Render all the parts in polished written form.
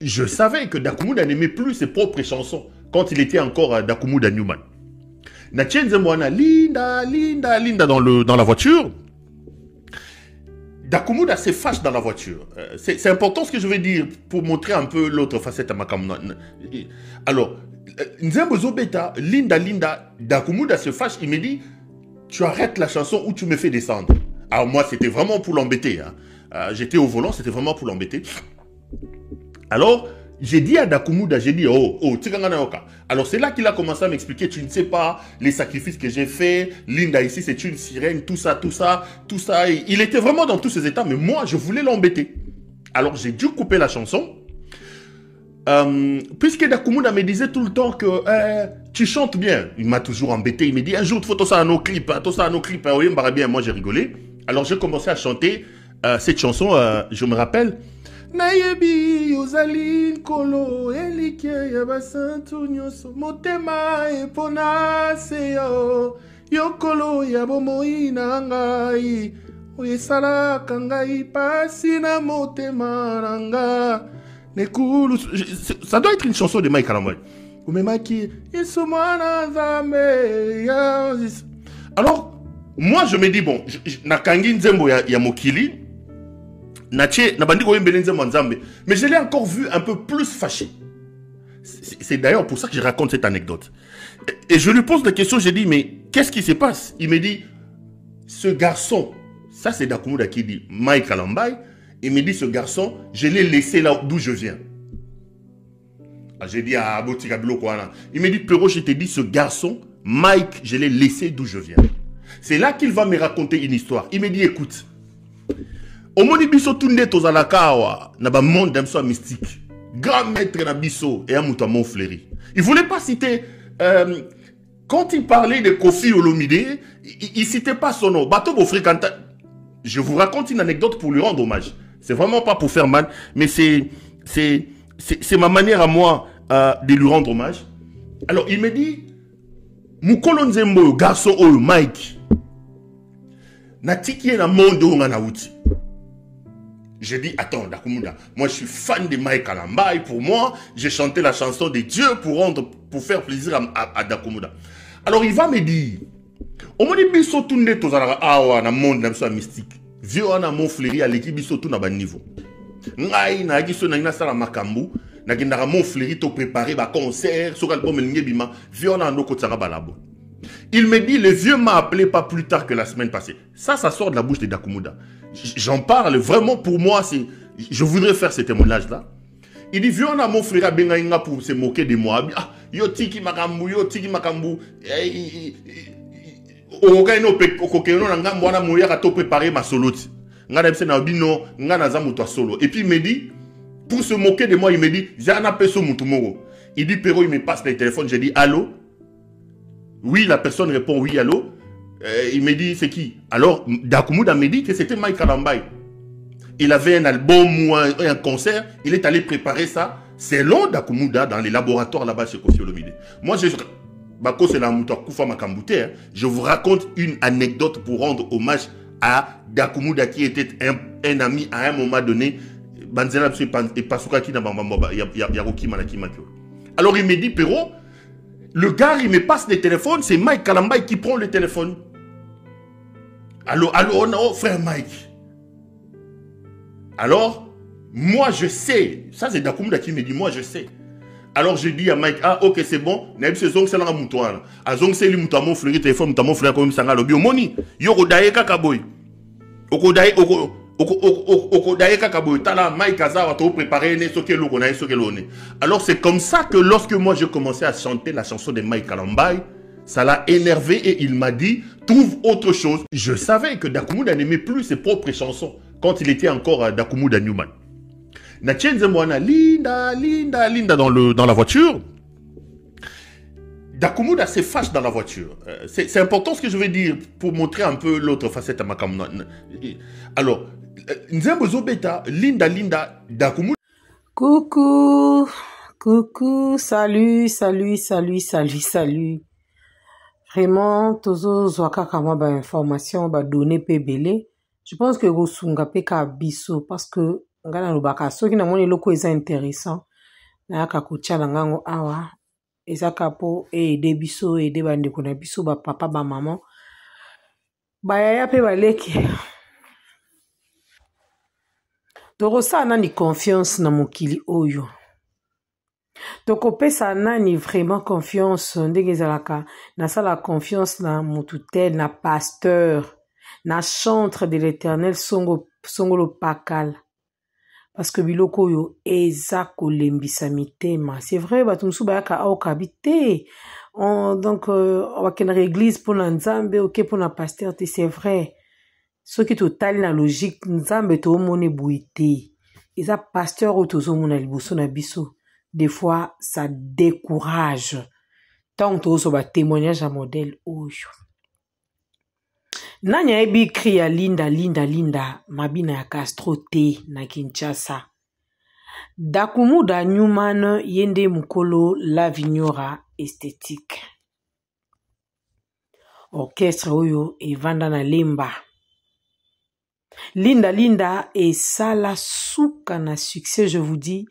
Je savais que Dakumuda n'aimait plus ses propres chansons quand il était encore Dakumuda Newman. Natchenze Mwana, Linda, Linda, Linda dans la voiture. Dakumuda se fâche dans la voiture. C'est important ce que je vais dire pour montrer un peu l'autre facette à Makamuna. Alors, Nzembo Zobeta, Linda, Linda, Dakumuda se fâche, il me dit, tu arrêtes la chanson ou tu me fais descendre. Alors moi, c'était vraiment pour l'embêter. Hein. J'étais au volant, c'était vraiment pour l'embêter. Alors, j'ai dit à Dakumuda, j'ai dit, alors c'est là qu'il a commencé à m'expliquer, tu ne sais pas les sacrifices que j'ai faits, Linda ici c'est une sirène, tout ça, tout ça, tout ça. Et il était vraiment dans tous ces états, mais moi je voulais l'embêter. Alors j'ai dû couper la chanson, puisque Dakumuda me disait tout le temps que tu chantes bien. Il m'a toujours embêté, il me dit, un jour, il faut tout ça à nos clips, tout ça à nos clips. Oui, bien, moi j'ai rigolé. Alors j'ai commencé à chanter cette chanson, je me rappelle. Nayebi yozali nkolo elike ya basantu nyonso motema epona seyo yokolo ya bomoi na ngai oyesalaka ngai pasi na motema na nga nekulu. Ça doit être une chanson de Mike Alamboy. Umemaki yesu mwana nzambe. Alors moi je me dis bon, nakangi nzembo ya mokili. Mais je l'ai encore vu un peu plus fâché. C'est d'ailleurs pour ça que je raconte cette anecdote. Et je lui pose la question, j'ai dit, mais qu'est-ce qui se passe? Il me dit, ce garçon, ça c'est Dakumuda qui dit, Mike Alambai, il me dit, ce garçon, je l'ai laissé là d'où je viens. J'ai dit, ah, il me dit, Pero, je te dis, ce garçon, Mike, je l'ai laissé d'où je viens. C'est là qu'il va me raconter une histoire. Il me dit, écoute, Omoni biso tunde tozalakawa na ba monde d'un soit mystique. Grand maître na biso et amuta mon fleuri. Il voulait pas citer quand il parlait de Kofi Olomide, il citait pas son nom. Bato Bofrikanta. Je vous raconte une anecdote pour lui rendre hommage. C'est vraiment pas pour faire mal, mais c'est ma manière à moi de lui rendre hommage. Alors il me dit Mukolo Nzembo garçon oyo Mike. Natiki na monde ngana uti. J'ai dit, attends, Dakumuda, moi je suis fan de Mike Alambai. Pour moi, j'ai chanté la chanson de Dieu pour faire plaisir à Dakumuda. Alors il va me dire, au moins biso tunde tozalaka awa na monde na biso mystique. Vieux na mon fleuri à l'équipe biso tout na ba niveau. Ngai na giso na ina sala makambu, na ginara mon fleuri to préparer ba concert, sur album elinge bima, vieux na ndoko tsanga balabo. Il me dit, le vieux m'a appelé pas plus tard que la semaine passée. Ça sort de la bouche de Dakumuda. J'en parle vraiment pour moi, je voudrais faire ce témoignage-là. Il dit, vieux, on a mon frère Bengaïnga pour se moquer de moi. Ah, yo tiki makambu, yo tiki makambu. Okokeno okokeno na ngambo wana moya ka to préparer ma soloti. Ngana bse na bino, ngana za muto solo. Et puis il me dit, pour se moquer de moi, il me dit, jana peso mutu moro. Il dit, Pero, il me passe le téléphone, je dis, allô? Oui, la personne répond oui, allô. Il me dit, c'est qui? Alors, Dakumuda me dit que c'était Mike Alambai. Il avait un album ou un concert. Il est allé préparer ça selon Dakumuda dans les laboratoires là-bas chez Kofi Olomide. Moi, je vous raconte une anecdote pour rendre hommage à Dakumuda qui était un ami à un moment donné. Alors, il me dit, Pero, le gars, il me passe le téléphone, c'est Mike Alambai qui prend le téléphone. Allô, allô, non, frère Mike. Alors, moi je sais, ça c'est Dakumuda qui me dit, moi je sais. Alors je dis à Mike, ah ok c'est bon, naïb c'est zong c'est là moutoir. A zong c'est lui moutoir mon frère, téléphone moutoir mon frère comme ça ngalo bio moni. Yoko daye kakaboy. Oko daye kakaboy. Tala Mike Aza va te préparer ne soke loko na soke lone. Alors c'est comme ça que lorsque moi j'ai commencé à chanter la chanson de Mike Alambai, ça l'a énervé et il m'a dit, trouve autre chose. Je savais que Dakumuda n'aimait plus ses propres chansons quand il était encore Dakumuda Newman. Natchenze Mwana, Linda, Linda, Linda dans la voiture. Dakumuda se fâche dans la voiture. C'est important ce que je vais dire pour montrer un peu l'autre facette à Makamuna. Alors, Nzembo Zobeta, Linda, Linda, Dakumuda. Coucou, coucou, salut, salut, salut, salut, salut. Vraiment, tozo zwaka kama ba information, ba données pe belé. Je pense que Rosunga pe ka biso parce que ngana lubaka soki na moni loko eza intéressant na yaka kotia na ngango awa ezaka po ede biso ede bandeko na biso ba papa ba maman bayaya pe baleki tokosala nani confiance na mokili oyo tokopesa nani vraiment confiance ndenge ezalaka nasala confiance na mutu tel na pasteur na chantre de l'éternel songolo pakala parce que biloko oyo eza kolembisa mitema c'est vrai bato mosusu bayaka aokabi te donc wakendaka église mpona nzambe oke mpona pasteur te c'est vrai soki totali na logique nzambe toomona boye te eza pasteur oyo tozomona liboso na biso des fois ça décourage tant tozoba témoignage à modèle oyo nani ayebi cri ya linda mabina ya Castro te na Kinshasa Dakumuda Newman yende mukolo la vignora esthétique orchestre oyo evanda na lemba linda et sala suka na succès je vous dis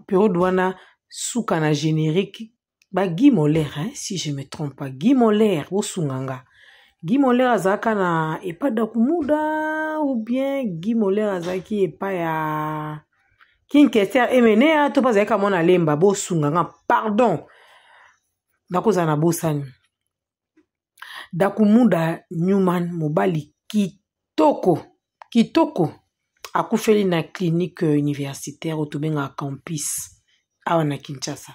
période wana suka na générique Guy Moller hein, si je me trompe pas Guy Moller osunganga Guy Moller azaka na epa Dakumuda ou bien Guy Moller azaki epa ya Kinkester emenea to pas ayaka mona lemba bosunganga pardon nakoza na bosani Dakumuda Newman mobali kitoko akufeli na clinique universitaire otobenga campus awa na Kinshasa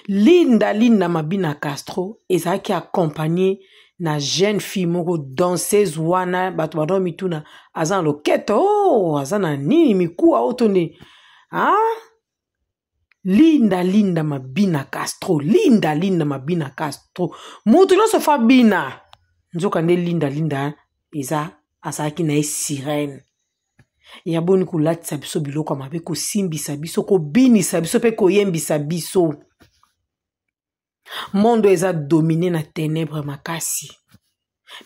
linda mabina Castro ezaki accompagné na jeune fille moko danseuse wana bato bado mituna azan loketo azana nini mikuwa otonde linda mabina Castro mabina Castro mutu no sofa bina nzoka nde linda eza asaki na sirène ya boni kulatisa biso biloko mabe kosimbisa biso kobinisa biso pe koyembisa biso monde eza dominé na ténèbres makasi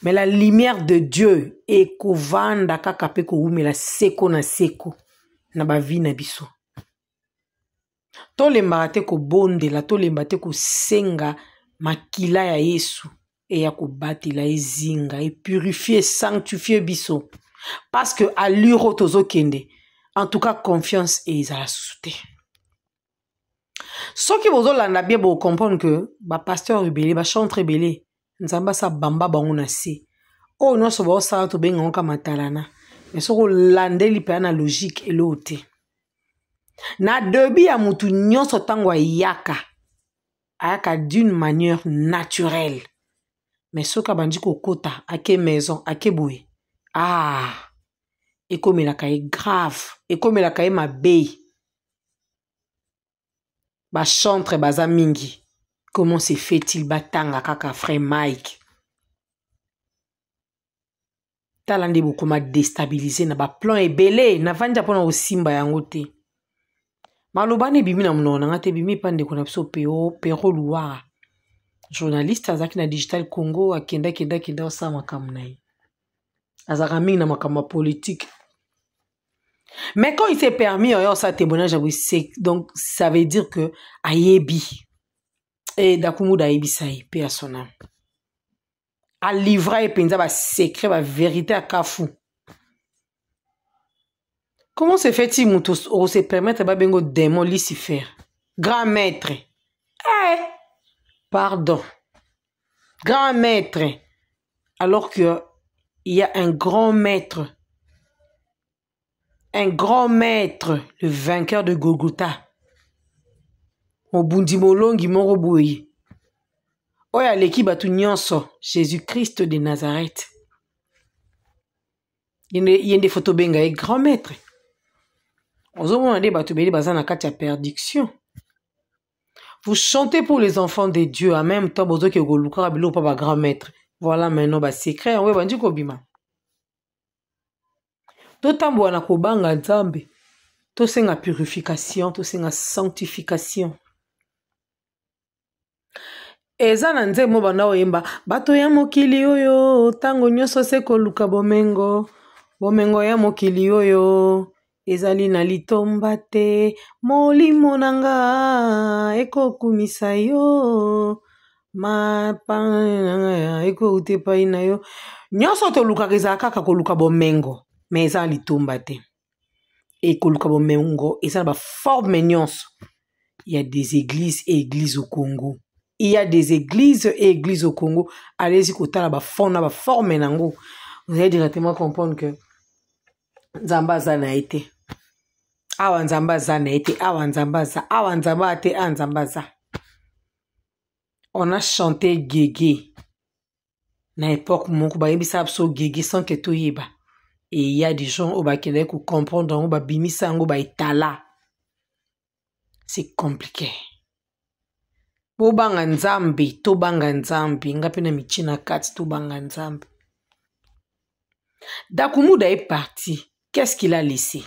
mais la lumière de Dieu ekovanda kaka pe koumela seko na seko na bavi na biso tolembaka te kobondela tolemba te kosenga makila ya Yesu et ya kobatela ezinga et purifier sanctifier biso parce que allure tozo kende en tout cas confiance et ezala soute soki bozolanda bien bo comprendre que ba pasteur rebelé ba chantre rebelé nzamba sa bamba bango na se o no so ba sa to benga nka matalana mais soko landeli pe na logique elote na debi ya mutu nyonso tango ayaka d'une manière naturelle mais soka bandi kokota ake maison ake boye ekomelaka e grave ekomelaka e mabe ba chantre baza mingi comment se fait-il batanga kaka frère Mike talandi bokoma déstabiliser na ba plan ebele na vanja pona osimba yango te malobani bimi na mnona ngate bimi pande kona biso pero luwa journaliste azaki na Digital Congo akenda osa makambo na ye azaka mingi na makambo politique mais quand il s'est permis ça témoignage donc ça veut dire que ayebi et Dakumuda ayebi ça pe à son âme a livrer et penza ba secret ba vérité à kafu comment se fait-il muto se permettre ba bengo démon Lucifer grand maître pardon grand maître alors que il y a un grand maître, le vainqueur de Golgotha. Obundi molongi moko boye. Oya leki batu nyonso, Jésus-Christ de Nazareth. Yende photo benga e grand maître. Ozo mona de batu beli bazana kati ya perdiction. Vous chantez pour les enfants de Dieu en même temps bozo ke goluka bilo pa ba grand maître. Voilà maintenant ba secret ouais bandi ko bima. Totambo na kobanga nzambe. To senga purification, to senga sanctification. Eza na nzembo banda oyemba bato ya mokili oyo tango nyonso se koluka bomengo bomengo ya mokili oyo ezali na litomba te, molimo nanga ekokumisa yo, mapa ekouta epai na yo. Nyonso tolukaka ezalaka kaka koluka bomengo, mais eza na litomba te. Et koluka bomengo eza na baforme nyonso. Il y a des églises et églises au Congo. Il y a des églises et églises au Congo. Allez-y, côté la forme nango. Vous allez directement comprendre que Nzamba zana été. Awa Nzamba zana été. Awa Nzamba za. Awa Nzamba ate. Awa Nzamba za. On a chanté Guégué. Na époque, mon kuba yebisa abso Guégué sans que tout yeba. Et il y a des gens au Bakélé qui comprennent dans le bimisa ngo ba itala. C'est compliqué. Bobanga nzambi, tobanga nzambi, ngapena michina kati tobanga nzambi. Dakumuda est parti. Qu'est-ce qu'il a laissé?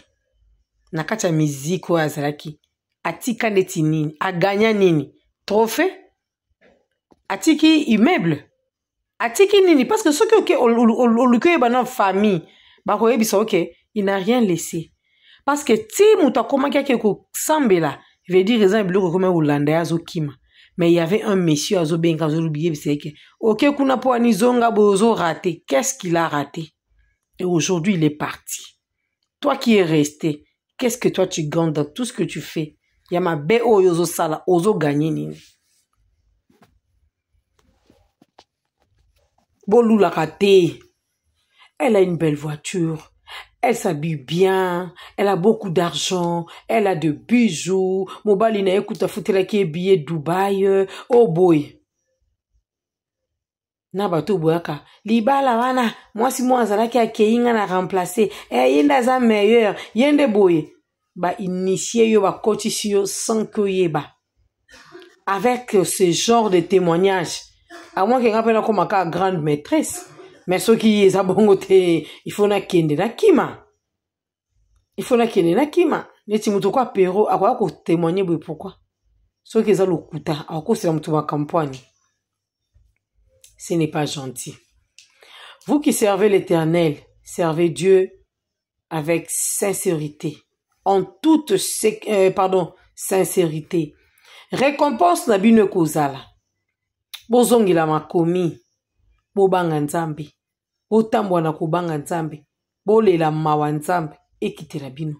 Nakata musique ou azalaki. Atika neti nini? A gagné nini? Trophée? Atiki immeuble? Atiki nini? Parce que ce que on banan famille, bako yebisa ok, il n'a rien laissé. Parce que ti muta koma keko sambela, veut dire raison biloko comme Hollanda azo kima. Mais il y avait un monsieur azo benga azo oublié c'est que ok kuna po anizonga bozo raté. Qu'est-ce qu'il a raté? Et aujourd'hui il est parti. Toi qui es resté, qu'est-ce que toi tu gagnes dans tout ce que tu fais? Yama be o yozo sala ozo gagner nini? Bolou la raté. Elle a une belle voiture. Elle s'habille bien, elle a beaucoup d'argent, elle a de bijoux. Mobali na écoute a foutu la qui est billet Dubaï. Oh boy. Na bato boyaka. Libala wana, moi si moi azalaki a keinga na remplacer. Yenda za meilleur, yende boy. Ba initié yo ba coach yo sans que yeba. Avec ce genre de témoignage, à moins qu'il rappelle comme ma grande maîtresse. Mais ce qui est abongote, il faut na kende na kima. Il faut na kende na kima. Neti muto kwa pero, akwa ko témoigner boy pourquoi. Ce qui est le kuta, akwa c'est muto ma campagne. Ce n'est pas gentil. Vous qui servez l'Éternel, servez Dieu avec sincérité. En toute sincérité. Récompense na bino kozala. Bozongi la makomi. Bobanga nzambi. Botambwa na kubanga nzambi. Bolela mawa nzambi. Ekitela bino.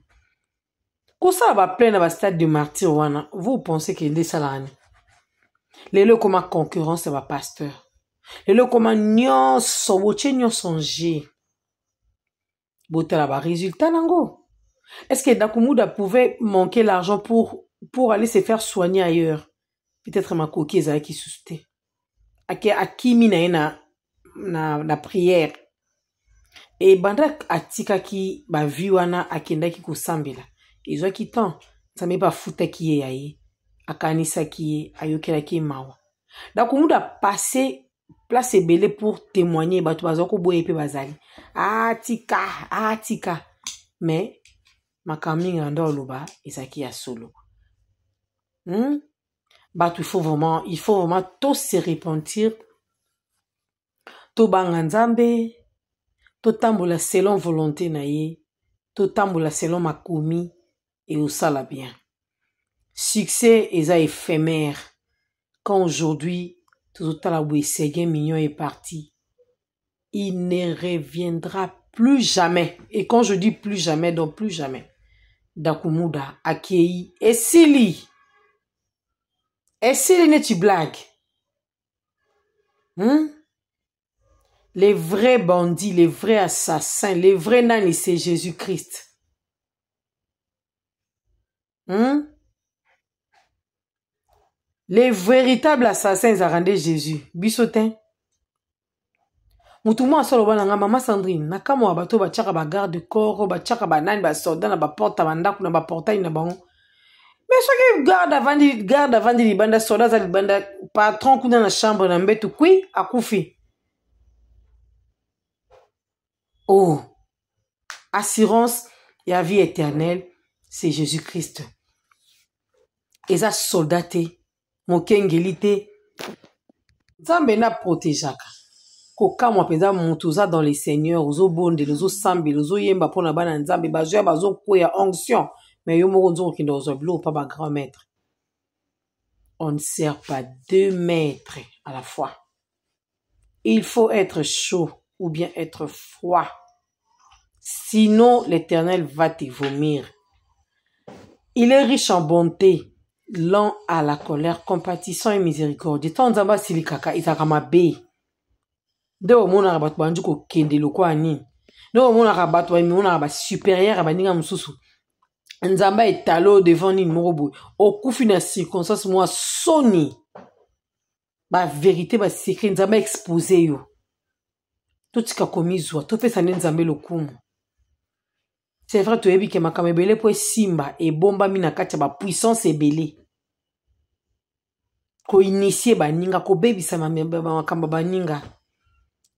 Kosa ba plein na stade de martyr wana. Vous pensez que ndé salani. Lelo koma concurrence ba pasteur. Lelo koma nyonso boche nyonso nje. Botela ba résultat nango. Est-ce que Dakumuda pouvait manquer l'argent pour aller se faire soigner ailleurs? Peut-être ma coquille ezala qui susté. Akimi na prière. Et bandak atika ki ba viwana akenda ki kusambila. Izo ki tan, ça me pas futa ki ye yaye. Akanisa ki ayokela ki mawa. Dakumuda passé place belé pour témoigner batu bazoko boye pe bazali. Atika. Mais makami ngando loba ezaki ya solo. Batu il faut vraiment tous se repentir. To banga nzambe, to tambola selon volonté na ye, to tambola selon makomi et osala bien. Succès est éphémère. Quand aujourd'hui tout à la million est parti, il ne reviendra plus jamais. Et quand je dis plus jamais, donc plus jamais. Dakumuda, Akei, et Sili n'est-tu blague? Les vrais bandits, les vrais assassins, les vrais nani, c'est Jésus-Christ. Les véritables assassins, ils ont rendu Jésus. Bissotin. Moutoumou asolo bananga mama Sandrine. Nakamo abato ba tchaka ba garde corps, ba tchaka ba nani ba soldat na ba porta bandaku na ba portail na bango. Mais ce qui garde avant de libanda soldat za libanda patron kuna na chambre na mbetu kui akufi. Oh. Assurance et la vie éternelle, c'est Jésus-Christ. Et ça soldaté, mokengelité, Nzambe na protégeaka. kokamwa penza mutu oza dans les seigneurs ozobondela ozosambela ozoyemba mpona bana nzambe bazoya bazokwea onction mais yo moko nzokokende kozwa biloko mpa bagrand maître. On ne sert pas 2 maîtres à la fois. Il faut être chaud ou bien être froid. Sinon, l'Éternel va te vomir. Il est riche en bonté, lent à la colère, compatissant et miséricordieux. Tant nzamba silikaka izakama be. De omona bato bandu ko kende lokwa nini. De omona bato ba mona ba supérieur abaninga mususu. Nzamba etalo devant nini morobo. Okufi na circonstance moi soni. Ba vérité ba secret nzamba exposé yo. Totika komizwa, to pesa nzambe lokumu. C'est vrai to yebi ke makama ebele po simba e bomba mina kati ba puissance ebele. Ko initier baninga ko bebisa makamba baninga.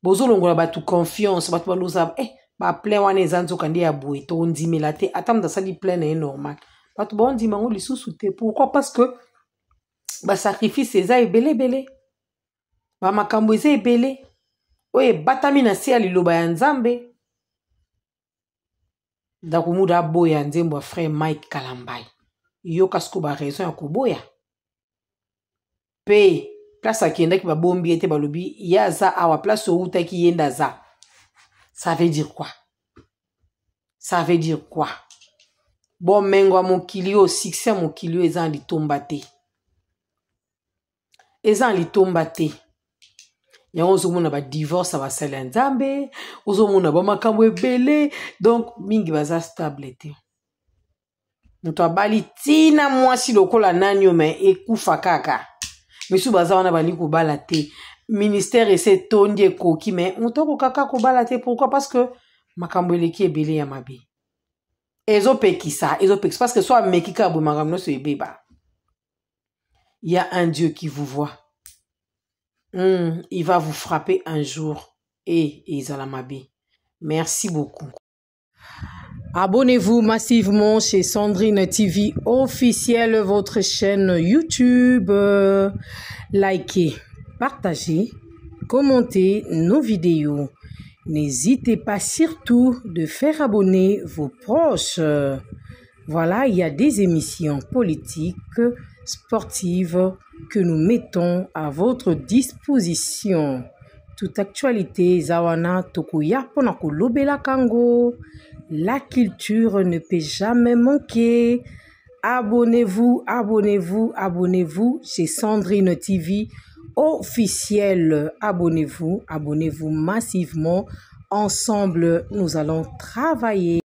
Bozo longola batu confiance batu baluza ba plein wana ezanzo kandi ya boue to ndimela te atamda sali plein est normal. Batu ba ndima ngo lisusu te pourquoi parce que ba sacrifice eza ebele bele. Ba makambo eza ebele. Oye batami na se ya liloba ya nzambe. Dakumuda boya nzembo wa frère Mike Kalambai. Yo kasko ba raison ya kuboya. Pe place akenda ki ba bombi ete balobi ya za awa place outa ki yenda za. Ça veut dire quoi? Ça veut dire quoi? Bon mengo mokili o succès mokili ezan litomba te. Ezan litomba te. Yango ozomona ba divorce ba sala nzambe, ozomona ba makambo ebele, donc mingi baza stable te. Muto abali tina mwasi lokola nanyo me ekufa kaka. Misu baza wana bali kobala te. Ministère ese tondi ekoki me muto ko kaka kobala te pourquoi parce que makambo eleki ebele ya mabe. Ezopekisa parce que soit mekika bo makambo no so ebeba. Il y a un Dieu qui vous voit. Il va vous frapper un jour. Et Izalamabe. Merci beaucoup. Abonnez-vous massivement chez Sandrine TV officielle, votre chaîne YouTube. Likez, partagez, commentez nos vidéos. N'hésitez pas surtout de faire abonner vos proches. Voilà, il y a des émissions politiques, sportives que nous mettons à votre disposition. Toute actualité, Zawana Tokuya Ponakolobela Kango. La culture ne peut jamais manquer. Abonnez-vous, abonnez-vous, abonnez-vous chez Sandrine TV officielle. Abonnez-vous, abonnez-vous massivement. Ensemble, nous allons travailler.